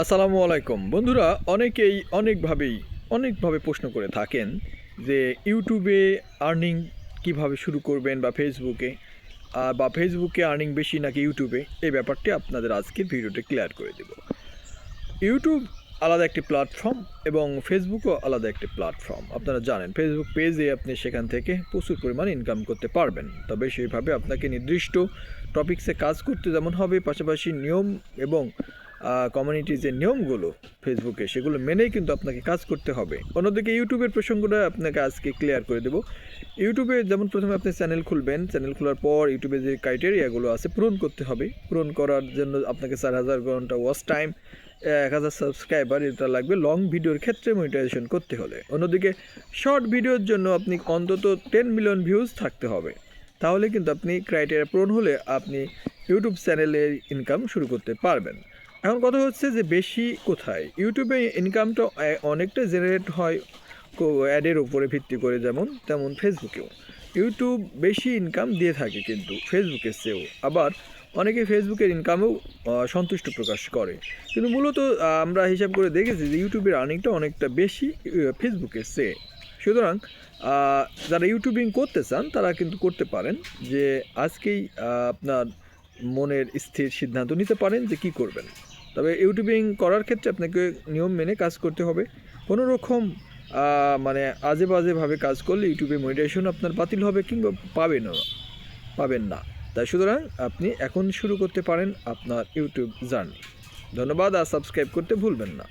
আসসালামু আলাইকুম বন্ধুরা, অনেকেই অনেকভাবে প্রশ্ন করে থাকেন যে ইউটিউবে আর্নিং কিভাবে শুরু করবেন বা ফেসবুকে আর্নিং বেশি নাকি ইউটিউবে, এই ব্যাপারটি আপনাদের আজকের ভিডিওতে ক্লিয়ার করে দেব। ইউটিউব আলাদা একটি প্ল্যাটফর্ম এবং ফেসবুকও আলাদা একটি প্ল্যাটফর্ম। আপনারা জানেন ফেসবুক পেজে আপনি সেখান থেকে প্রচুর পরিমাণে ইনকাম করতে পারবেন, তবে সেইভাবে আপনাকে নির্দিষ্ট টপিকসে কাজ করতে যেমন হবে, পাশাপাশি নিয়ম এবং কমিউনিটির যে নিয়মগুলো ফেসবুকে সেগুলো মেনেই কিন্তু আপনাকে কাজ করতে হবে। অন্যদিকে ইউটিউবের প্রসঙ্গটা আপনাকে আজকে ক্লিয়ার করে দেবো। ইউটিউবে যেমন প্রথমে আপনি চ্যানেল খুলবেন, চ্যানেল খোলার পর ইউটিউবে যে ক্রাইটেরিয়াগুলো আছে পূরণ করতে হবে। পূরণ করার জন্য আপনাকে 4000 ঘন্টা ওয়াচ টাইম, 1000 সাবস্ক্রাইবার এটা লাগবে লং ভিডিওর ক্ষেত্রে মনিটাইজেশন করতে হলে। অন্যদিকে শর্ট ভিডিওর জন্য আপনি অন্তত 10 মিলিয়ন ভিউজ থাকতে হবে, তাহলে কিন্তু আপনি ক্রাইটেরিয়া পূরণ হলে আপনি ইউটিউব চ্যানেলের ইনকাম শুরু করতে পারবেন। এখন কথা হচ্ছে যে বেশি কোথায় ইউটিউবে ইনকামটা অনেকটা জেনারেট হয় অ্যাডের উপরে ভিত্তি করে, তেমন ফেসবুকেও ইউটিউব বেশি ইনকাম দিয়ে থাকে কিন্তু ফেসবুকের চেয়েও। আবার অনেকে ফেসবুকের ইনকামেও সন্তুষ্ট প্রকাশ করে, কিন্তু মূলত আমরা হিসাব করে দেখেছি যে ইউটিউবের আর্নিংটা অনেকটা বেশি ফেসবুকের চেয়ে। সুতরাং যারা ইউটিউবিং করতে চান তারা কিন্তু করতে পারেন, যে আজকেই আপনার মনের স্থির সিদ্ধান্ত নিতে পারেন যে কী করবেন। তবে ইউটিউবিং করার ক্ষেত্রে আপনাকে নিয়ম মেনে কাজ করতে হবে। কোনো রকম মানে আজে বাজেভাবে কাজ করলে ইউটিউবে মনিটাইজেশন আপনার বাতিল হবে কিংবা পাবেন না। তাই সুতরাং আপনি এখন শুরু করতে পারেন আপনার ইউটিউব জার্নি। ধন্যবাদ, আর সাবস্ক্রাইব করতে ভুলবেন না।